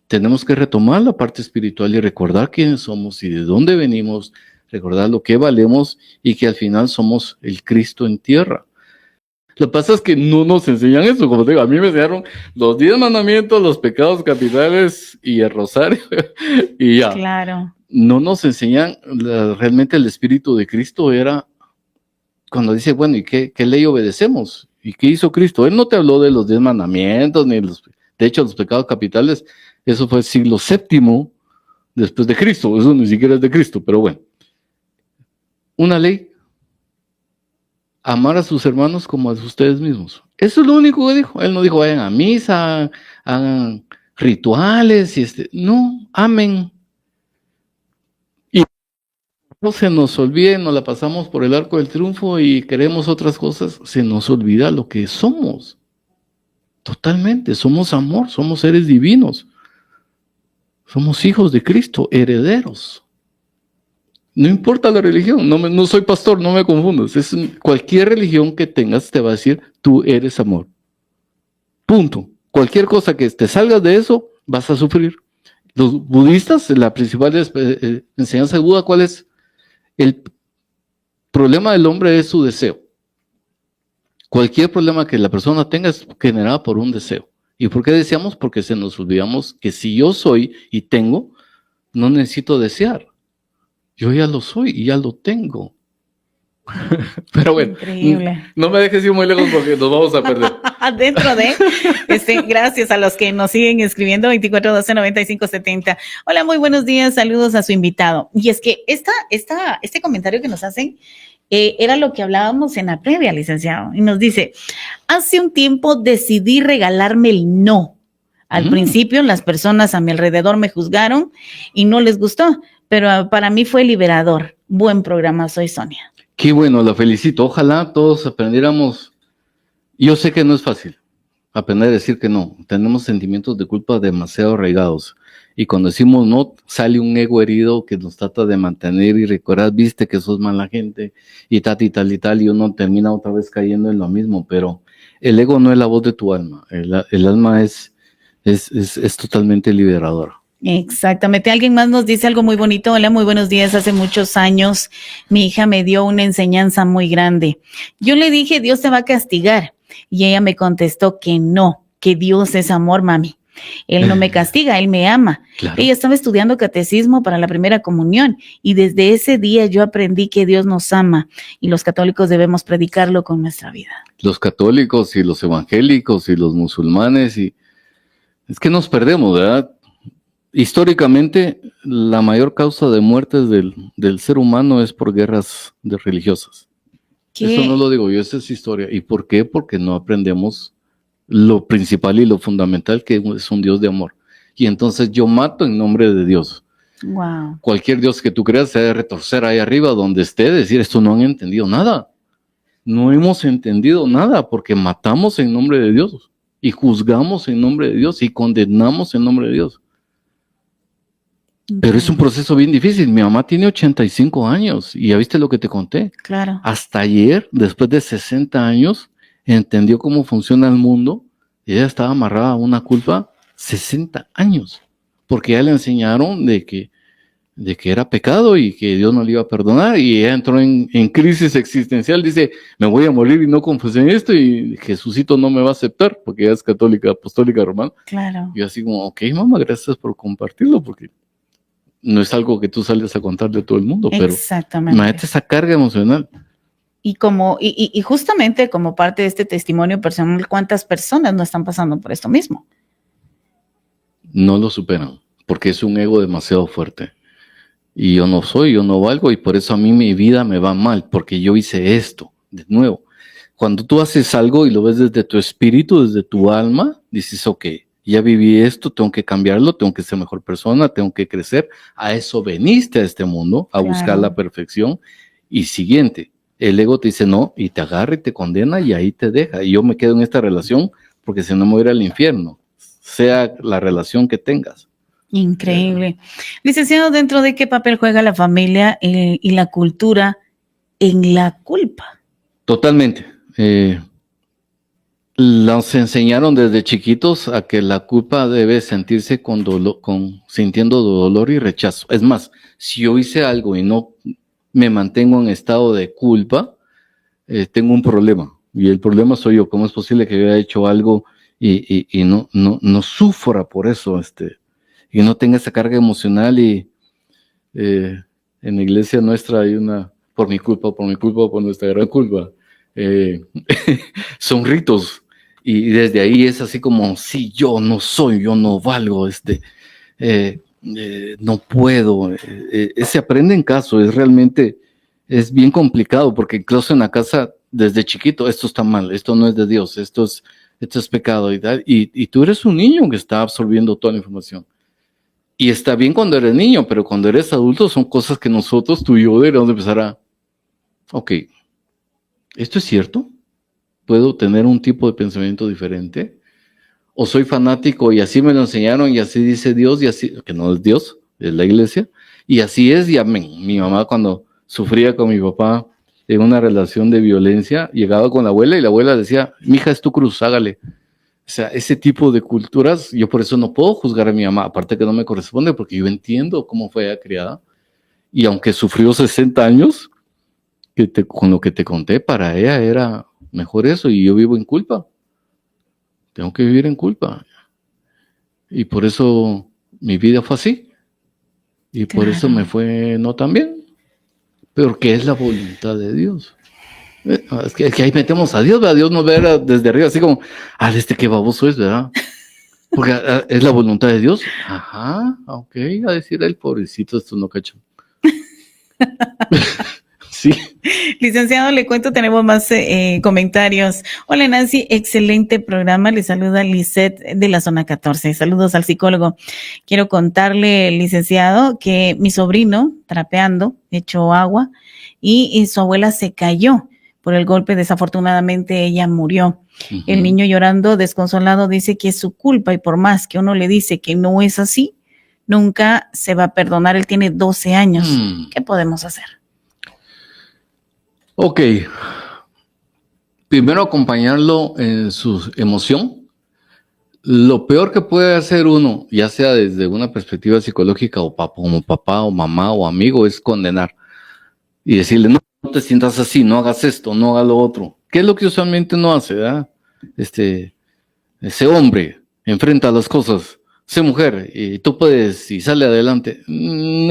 Speaker 2: Tenemos que retomar la parte espiritual y recordar quiénes somos y de dónde venimos, recordar lo que valemos y que al final somos el Cristo en tierra. Lo que pasa es que no nos enseñan eso, como te digo, a mí me enseñaron los 10 mandamientos, los pecados capitales y el rosario y ya.
Speaker 1: Claro.
Speaker 2: No nos enseñan realmente el espíritu de Cristo era cuando dice, bueno, ¿y qué ley obedecemos? ¿Y qué hizo Cristo? Él no te habló de los 10 mandamientos, de hecho los pecados capitales, eso fue el siglo VII después de Cristo, eso ni siquiera es de Cristo, pero bueno. Una ley. Amar a sus hermanos como a ustedes mismos. Eso es lo único que dijo. Él no dijo, vayan a misa, hagan rituales, no, amen. Y no se nos olvide, nos la pasamos por el arco del triunfo y queremos otras cosas, se nos olvida lo que somos. Totalmente, somos amor, somos seres divinos. Somos hijos de Cristo, herederos. No importa la religión, no soy pastor, no me confundas. Cualquier religión que tengas te va a decir, tú eres amor. Punto. Cualquier cosa que te salgas de eso, vas a sufrir. Los budistas, la principal enseñanza de Buda, ¿cuál es? El problema del hombre es su deseo. Cualquier problema que la persona tenga es generado por un deseo. ¿Y por qué deseamos? Porque se nos olvidamos que si yo soy y tengo, no necesito desear. Yo ya lo soy y ya lo tengo. Pero bueno, increíble. No me dejes ir muy lejos porque nos vamos a perder.
Speaker 1: Dentro de, gracias a los que nos siguen escribiendo, 2412-9570. Hola, muy buenos días, saludos a su invitado. Y es que este comentario que nos hacen era lo que hablábamos en la previa, licenciado. Y nos dice, hace un tiempo decidí regalarme el no. Al principio las personas a mi alrededor me juzgaron y no les gustó, pero para mí fue liberador. Buen programa, soy Sonia.
Speaker 2: Qué bueno, la felicito. Ojalá todos aprendiéramos. Yo sé que no es fácil aprender a decir que no. Tenemos sentimientos de culpa demasiado arraigados. Y cuando decimos no, sale un ego herido que nos trata de mantener y recordar, viste que sos mala gente y tal y tal y tal, y uno termina otra vez cayendo en lo mismo. Pero el ego no es la voz de tu alma. El alma es totalmente liberadora.
Speaker 1: Exactamente. Alguien más nos dice algo muy bonito. Hola, muy buenos días. Hace muchos años mi hija me dio una enseñanza muy grande. Yo le dije, Dios te va a castigar. Y ella me contestó que no, que Dios es amor, mami. Él no me castiga, Él me ama. Claro. Ella estaba estudiando catecismo para la primera comunión y desde ese día yo aprendí que Dios nos ama y los católicos debemos predicarlo con nuestra vida.
Speaker 2: Los católicos y los evangélicos y los musulmanes, y es que nos perdemos, ¿verdad? históricamente, la mayor causa de muertes del ser humano es por guerras religiosas. Eso no
Speaker 1: ¿Qué?
Speaker 2: lo digo yo, esa es historia. ¿Y por qué? Porque no aprendemos lo principal y lo fundamental, que es un Dios de amor. Y entonces yo mato en nombre de Dios.
Speaker 1: Wow.
Speaker 2: Cualquier Dios que tú creas se debe retorcer ahí arriba donde esté, decir, esto no han entendido nada. No hemos entendido nada porque matamos en nombre de Dios y juzgamos en nombre de Dios y condenamos en nombre de Dios. Pero es un proceso bien difícil. Mi mamá tiene 85 años y ya viste lo que te conté.
Speaker 1: Claro.
Speaker 2: Hasta ayer, después de 60 años, entendió cómo funciona el mundo y ella estaba amarrada a una culpa 60 años, porque ya le enseñaron de que era pecado y que Dios no le iba a perdonar, y ella entró en crisis existencial. Dice, me voy a morir y no confesé esto y Jesucito no me va a aceptar porque ella es católica, apostólica romana.
Speaker 1: Claro.
Speaker 2: Y así como, ok, mamá, gracias por compartirlo, porque no es algo que tú sales a contarle a todo el mundo, pero
Speaker 1: Exactamente.
Speaker 2: imagínate esa carga emocional.
Speaker 1: Y justamente como parte de este testimonio personal, ¿cuántas personas no están pasando por esto mismo?
Speaker 2: No lo superan, porque es un ego demasiado fuerte. Y yo no valgo, y por eso a mí mi vida me va mal, porque yo hice esto. De nuevo, cuando tú haces algo y lo ves desde tu espíritu, desde tu alma, dices, ok, ya viví esto, tengo que cambiarlo, tengo que ser mejor persona, tengo que crecer. A eso veniste a este mundo, a buscar la perfección. Y siguiente, el ego te dice no, y te agarra y te condena y ahí te deja. Y yo me quedo en esta relación porque si no me voy a ir al infierno, sea la relación que tengas.
Speaker 1: Increíble. Licenciado, ¿dentro de qué papel juega la familia y la cultura en la culpa?
Speaker 2: Totalmente. Nos enseñaron desde chiquitos a que la culpa debe sentirse sintiendo dolor y rechazo. Es más, si yo hice algo y no me mantengo en estado de culpa, tengo un problema. Y el problema soy yo. ¿Cómo es posible que yo haya hecho algo y no sufra por eso? Y no tenga esa carga emocional. Y en la iglesia nuestra hay una, por mi culpa, por nuestra gran culpa. Son ritos. Y desde ahí es así como, si yo no valgo, no puedo. Se aprende en caso, es bien complicado, porque incluso en la casa, desde chiquito, esto está mal, esto no es de Dios, esto es pecado, y tú eres un niño que está absorbiendo toda la información. Y está bien cuando eres niño, pero cuando eres adulto son cosas que nosotros, tú y yo, deberíamos empezar a, ok, ¿esto es cierto? ¿Puedo tener un tipo de pensamiento diferente? ¿O soy fanático y así me lo enseñaron y así dice Dios, y así, que no es Dios, es la iglesia, y así es, y amén? Mi mamá, cuando sufría con mi papá en una relación de violencia, llegaba con la abuela y la abuela decía, mija, es tu cruz, hágale. O sea, ese tipo de culturas, yo por eso no puedo juzgar a mi mamá, aparte que no me corresponde, porque yo entiendo cómo fue ella criada, y aunque sufrió 60 años, con lo que te conté, para ella era mejor eso, y yo vivo en culpa. Tengo que vivir en culpa. Y por eso mi vida fue así. Y por eso me fue no tan bien. Pero ¿qué es la voluntad de Dios? Es que ahí metemos a Dios, ¿verdad? Dios nos ve desde arriba, así como, qué baboso es, ¿verdad? Porque es la voluntad de Dios. Ajá, ok, a decir el pobrecito, esto no cacho. Sí.
Speaker 1: Licenciado, le cuento, tenemos más comentarios. Hola Nancy, excelente programa. Le saluda Lisette de la zona 14. Saludos al psicólogo. Quiero contarle, licenciado, que mi sobrino, trapeando, echó agua y su abuela se cayó por el golpe. Desafortunadamente ella murió. Uh-huh. El niño llorando, desconsolado, dice que es su culpa y por más que uno le dice que no es así, nunca se va a perdonar. Él tiene 12 años. ¿Qué podemos hacer?
Speaker 2: Ok, primero acompañarlo en su emoción. Lo peor que puede hacer uno, ya sea desde una perspectiva psicológica o como papá o mamá o amigo, es condenar y decirle, no te sientas así, no hagas esto, no hagas lo otro. ¿Qué es lo que usualmente no hace? ¿verdad? Ese hombre enfrenta las cosas, sé mujer y tú puedes y sale adelante.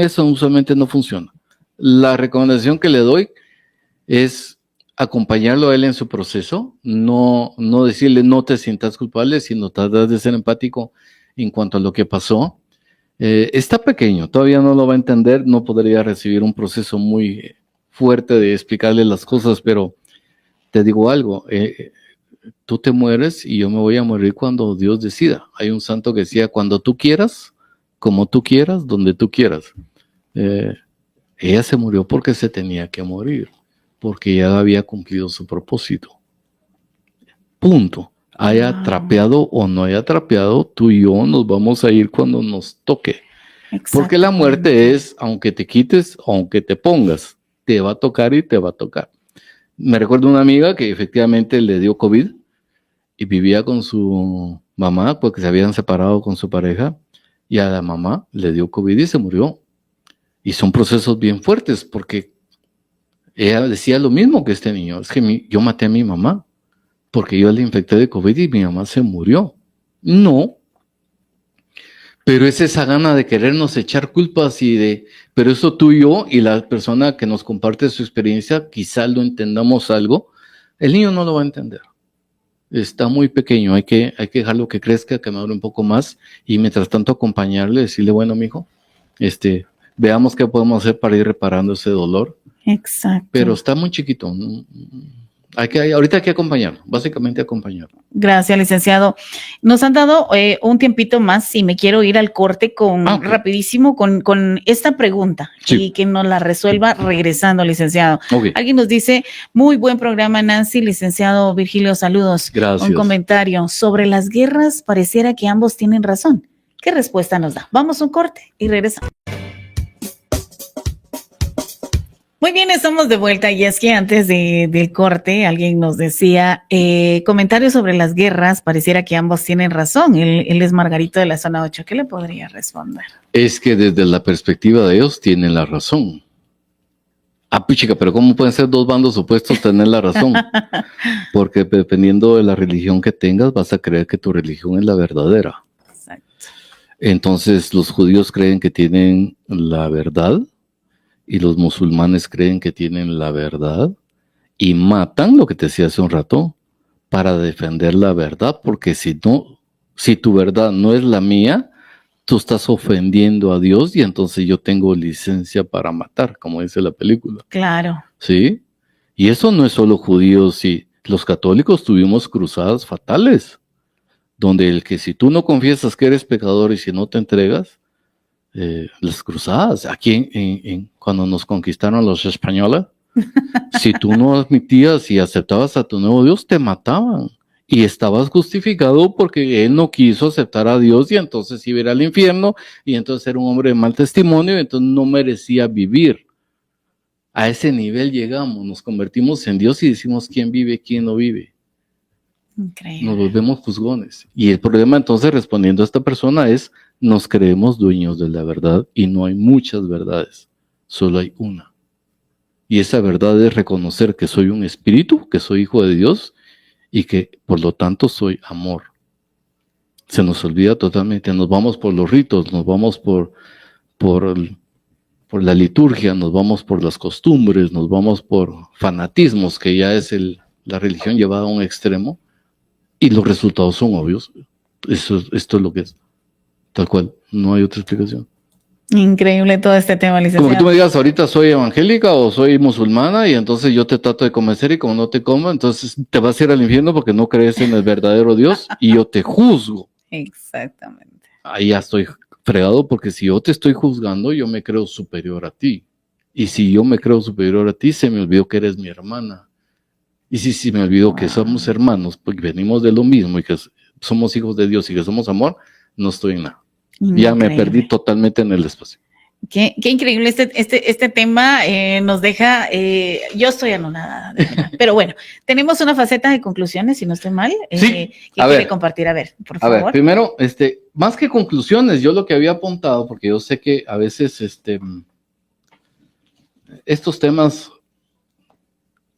Speaker 2: Eso usualmente no funciona. La recomendación que le doy es acompañarlo a él en su proceso, no decirle no te sientas culpable, sino tratar de ser empático en cuanto a lo que pasó. Está pequeño, todavía no lo va a entender, no podría recibir un proceso muy fuerte de explicarle las cosas, pero te digo algo, tú te mueres y yo me voy a morir cuando Dios decida. Hay un santo que decía, cuando tú quieras, como tú quieras, donde tú quieras. Ella se murió porque se tenía que morir, porque ya había cumplido su propósito. Punto. Haya trapeado o no haya trapeado, tú y yo nos vamos a ir cuando nos toque. Porque la muerte es, aunque te quites, aunque te pongas, te va a tocar y te va a tocar. Me recuerdo una amiga que efectivamente le dio COVID y vivía con su mamá porque se habían separado con su pareja y a la mamá le dio COVID y se murió. Y son procesos bien fuertes porque ella decía lo mismo que este niño, es que yo maté a mi mamá porque yo le infecté de COVID y mi mamá se murió. No, pero es esa gana de querernos echar culpas pero eso tú y yo y la persona que nos comparte su experiencia, quizá lo entendamos algo, el niño no lo va a entender. Está muy pequeño, hay que dejarlo que crezca, que madure un poco más y mientras tanto acompañarle, decirle, bueno, mijo, veamos qué podemos hacer para ir reparando ese dolor.
Speaker 1: Exacto.
Speaker 2: Pero está muy chiquito, ¿no? Ahorita hay que acompañarlo, básicamente acompañarlo.
Speaker 1: Gracias, licenciado. Nos han dado un tiempito más y me quiero ir al corte rapidísimo con esta pregunta y que nos la resuelva regresando, licenciado. Alguien nos dice, muy buen programa, Nancy, licenciado Virgilio, saludos.
Speaker 2: Gracias.
Speaker 1: Un comentario sobre las guerras, pareciera que ambos tienen razón. ¿Qué respuesta nos da? Vamos a un corte y regresamos. Muy bien, estamos de vuelta y es que antes del corte alguien nos decía comentarios sobre las guerras, pareciera que ambos tienen razón. Él es Margarito de la zona 8. ¿Qué le podría responder?
Speaker 2: Es que desde la perspectiva de ellos tienen la razón. Chica, pero ¿cómo pueden ser dos bandos opuestos tener la razón? Porque dependiendo de la religión que tengas, vas a creer que tu religión es la verdadera.
Speaker 1: Exacto.
Speaker 2: Entonces los judíos creen que tienen la verdad y los musulmanes creen que tienen la verdad y matan, lo que te decía hace un rato, para defender la verdad, porque si tu verdad no es la mía, tú estás ofendiendo a Dios y entonces yo tengo licencia para matar, como dice la película.
Speaker 1: Claro.
Speaker 2: ¿Sí? Y eso no es solo judíos, los católicos tuvimos cruzadas fatales, donde si tú no confiesas que eres pecador y si no te entregas, las cruzadas, aquí cuando nos conquistaron los españoles, si tú no admitías y aceptabas a tu nuevo Dios, te mataban. Y estabas justificado porque él no quiso aceptar a Dios y entonces iba a ir al infierno y entonces era un hombre de mal testimonio y entonces no merecía vivir. A ese nivel llegamos, nos convertimos en Dios y decimos quién vive, quién no vive.
Speaker 1: Increíble.
Speaker 2: Nos volvemos juzgones. Y el problema entonces, respondiendo a esta persona, es nos creemos dueños de la verdad y no hay muchas verdades, solo hay una. Y esa verdad es reconocer que soy un espíritu, que soy hijo de Dios y que por lo tanto soy amor. Se nos olvida totalmente, nos vamos por los ritos, nos vamos por la liturgia, nos vamos por las costumbres, nos vamos por fanatismos, que ya es la religión llevada a un extremo. Y los resultados son obvios. Esto es lo que es. Tal cual. No hay otra explicación.
Speaker 1: Increíble todo este tema, licenciado.
Speaker 2: Como que tú me digas, ahorita soy evangélica o soy musulmana y entonces yo te trato de convencer y como no te como, entonces te vas a ir al infierno porque no crees en el verdadero Dios y yo te juzgo.
Speaker 1: Exactamente.
Speaker 2: Ahí ya estoy fregado porque si yo te estoy juzgando, yo me creo superior a ti. Y si yo me creo superior a ti, se me olvidó que eres mi hermana. Y si me olvidó que somos hermanos, porque venimos de lo mismo y que somos hijos de Dios y que somos amor, no estoy en nada. Increíble. Ya me perdí totalmente en el espacio.
Speaker 1: Qué increíble este tema nos deja, yo estoy anonadada, pero bueno, tenemos una faceta de conclusiones, si no estoy mal,
Speaker 2: sí.
Speaker 1: que quiere compartir, a ver, por favor.
Speaker 2: A ver, primero, más que conclusiones, yo lo que había apuntado, porque yo sé que a veces estos temas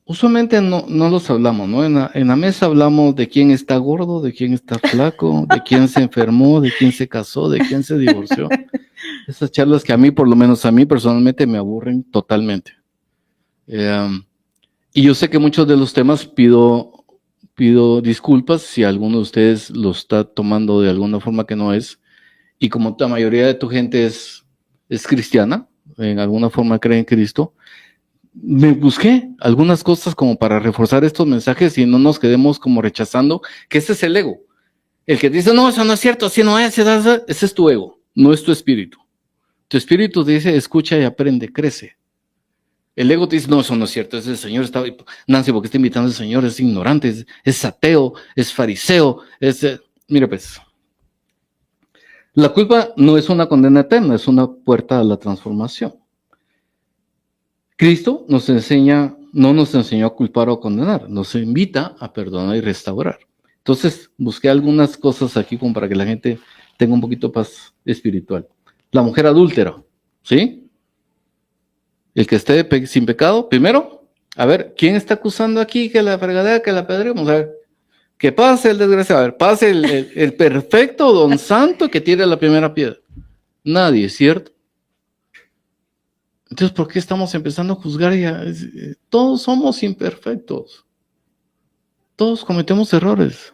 Speaker 2: usualmente no los hablamos, ¿no? En la mesa hablamos de quién está gordo, de quién está flaco, de quién se enfermó, de quién se casó, de quién se divorció. Esas charlas que a mí, por lo menos a mí personalmente, me aburren totalmente. Y yo sé que muchos de los temas pido disculpas si alguno de ustedes lo está tomando de alguna forma que no es. y como la mayoría de tu gente es cristiana, en alguna forma cree en Cristo, me busqué algunas cosas como para reforzar estos mensajes y no nos quedemos como rechazando que ese es el ego. El que dice, no, eso no es cierto, así no es, ese es tu ego, no es tu espíritu. Tu espíritu te dice, escucha y aprende, crece. El ego te dice, no, eso no es cierto, ese señor está, Nancy, ¿por qué está invitando al señor? Es ignorante, es ateo, es fariseo, mire pues, la culpa no es una condena eterna, es una puerta a la transformación. Cristo no nos enseñó a culpar o a condenar, nos invita a perdonar y restaurar. Entonces, busqué algunas cosas aquí como para que la gente tenga un poquito de paz espiritual. La mujer adúltera, ¿sí? El que esté sin pecado, primero, a ver, ¿quién está acusando aquí que la fregadera, que la apedreemos? A ver, que pase el desgraciado, a ver, pase el perfecto don santo que tire la primera piedra. Nadie, ¿cierto? Entonces, ¿por qué estamos empezando a juzgar? Todos somos imperfectos. Todos cometemos errores.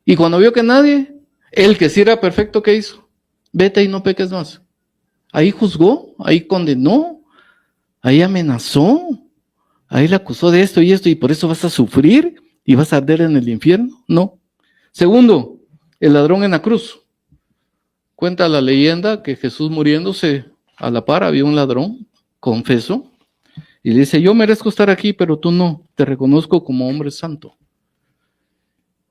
Speaker 2: Y cuando vio que nadie, el que sí era perfecto, ¿qué hizo? Vete y no peques más. Ahí juzgó, ahí condenó, ahí amenazó, ahí le acusó de esto y por eso vas a sufrir y vas a arder en el infierno. No. Segundo, el ladrón en la cruz. Cuenta la leyenda que Jesús muriéndose a la par, había un ladrón, confesó, y le dice, yo merezco estar aquí, pero tú no, te reconozco como hombre santo.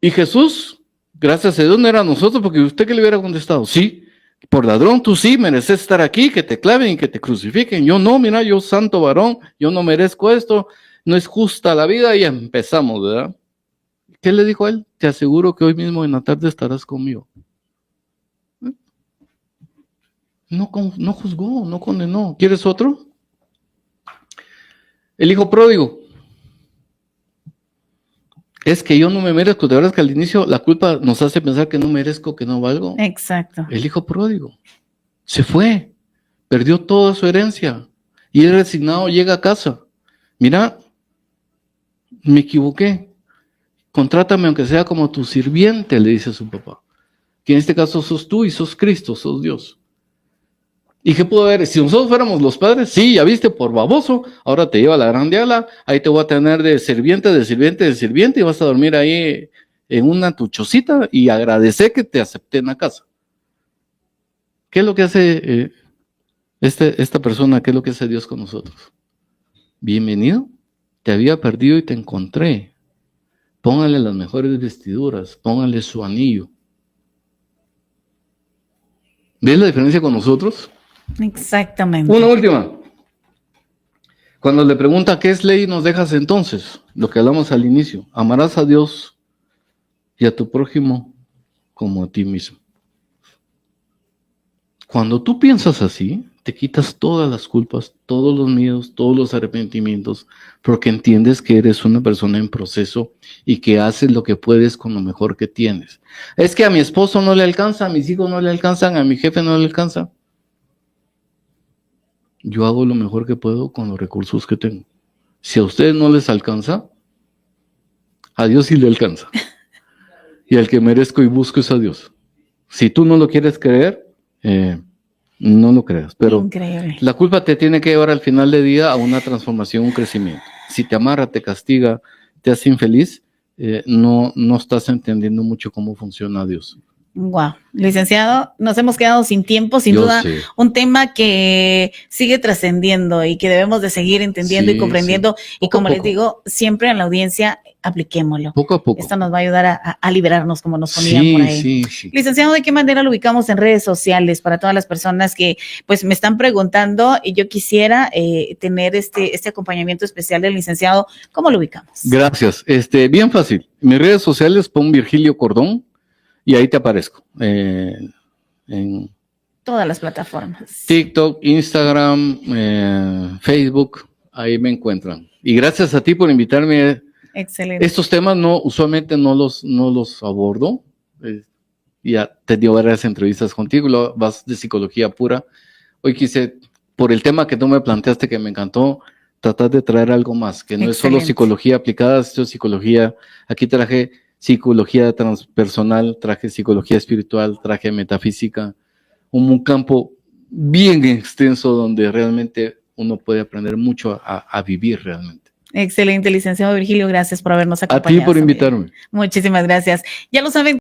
Speaker 2: Y Jesús, gracias a Dios, no era nosotros, porque usted que le hubiera contestado, sí, por ladrón tú sí mereces estar aquí, que te claven y que te crucifiquen. Yo no, mira, yo santo varón, yo no merezco esto, no es justa la vida, y empezamos, ¿verdad? ¿Qué le dijo a él? Te aseguro que hoy mismo en la tarde estarás conmigo. No juzgó, no condenó. ¿Quieres otro? El hijo pródigo. Es que yo no me merezco. De verdad que al inicio la culpa nos hace pensar que no merezco, que no valgo.
Speaker 1: Exacto.
Speaker 2: El hijo pródigo se fue, perdió toda su herencia y él resignado llega a casa. Mira, me equivoqué. Contrátame aunque sea como tu sirviente, le dice a su papá. Que en este caso sos tú y sos Cristo, sos Dios. ¿Y qué pudo haber? Si nosotros fuéramos los padres, sí, ya viste, por baboso, ahora te lleva a la grande ala, ahí te voy a tener de sirviente y vas a dormir ahí en una tuchocita y agradecer que te acepté en la casa. ¿Qué es lo que hace esta persona? ¿Qué es lo que hace Dios con nosotros? Bienvenido, te había perdido y te encontré. Póngale las mejores vestiduras, póngale su anillo. ¿Ves la diferencia con nosotros?
Speaker 1: Exactamente.
Speaker 2: Una última. Cuando le pregunta qué es ley, nos dejas entonces, lo que hablamos al inicio. Amarás a Dios y a tu prójimo como a ti mismo. Cuando tú piensas así, te quitas todas las culpas, todos los miedos, todos los arrepentimientos, porque entiendes que eres una persona en proceso y que haces lo que puedes con lo mejor que tienes. Es que a mi esposo no le alcanza, a mis hijos no le alcanzan, a mi jefe no le alcanza. Yo hago lo mejor que puedo con los recursos que tengo. Si a ustedes no les alcanza, a Dios sí le alcanza. Y al que merezco y busco es a Dios. Si tú no lo quieres creer, no lo creas. Pero
Speaker 1: increíble.
Speaker 2: La culpa te tiene que llevar al final del día a una transformación, un crecimiento. Si te amarra, te castiga, te hace infeliz, no estás entendiendo mucho cómo funciona Dios.
Speaker 1: Wow, licenciado, nos hemos quedado sin tiempo, sin duda, un tema que sigue trascendiendo y que debemos de seguir entendiendo y comprendiendo. Y como les digo, siempre en la audiencia, apliquémoslo.
Speaker 2: Poco a poco.
Speaker 1: Esto nos va a ayudar a liberarnos, como nos ponían por ahí. Licenciado, ¿de qué manera lo ubicamos en redes sociales para todas las personas que pues me están preguntando y yo quisiera tener este acompañamiento especial del licenciado? ¿Cómo lo ubicamos?
Speaker 2: Gracias. Bien fácil. Mis redes sociales, pon Virgilio Cordón. Y ahí te aparezco. En
Speaker 1: todas las plataformas.
Speaker 2: TikTok, Instagram, Facebook, ahí me encuentran. Y gracias a ti por invitarme.
Speaker 1: Excelente.
Speaker 2: Estos temas usualmente no los abordo. Ya te dio varias entrevistas contigo, vas de psicología pura. Hoy quise, por el tema que tú me planteaste que me encantó, tratar de traer algo más, que no es solo psicología aplicada, esto es psicología. Aquí traje psicología transpersonal, traje psicología espiritual, traje metafísica, un campo bien extenso donde realmente uno puede aprender mucho a vivir realmente.
Speaker 1: Excelente, licenciado Virgilio, gracias por habernos
Speaker 2: A
Speaker 1: acompañado.
Speaker 2: ti por invitarme.
Speaker 1: Muchísimas gracias. Ya lo saben.